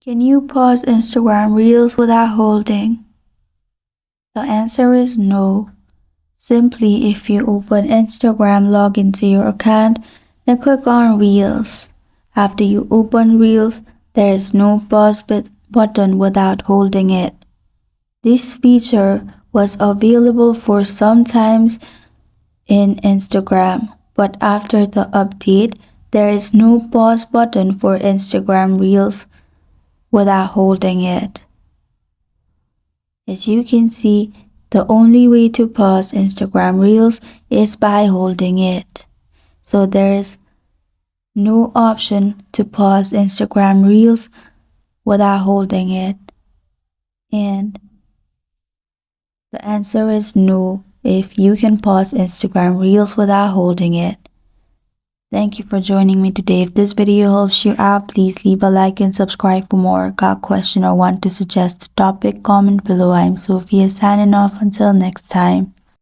Can you pause Instagram Reels without holding? The answer is no. Simply, if you open Instagram, log into your account and click on Reels. After you open Reels, there is no pause button without holding it. This feature was available for some times in Instagram, but after the update, there is no pause button for Instagram Reels without holding it. As you can see, the only way to pause Instagram Reels is by holding it. So there is no option to pause Instagram Reels without holding it. And the answer is no if you can pause Instagram Reels without holding it. Thank you for joining me today. If this video helps you out, please leave a like and subscribe for more. Got a question or want to suggest a topic? Comment below. I'm Sophia signing off until next time.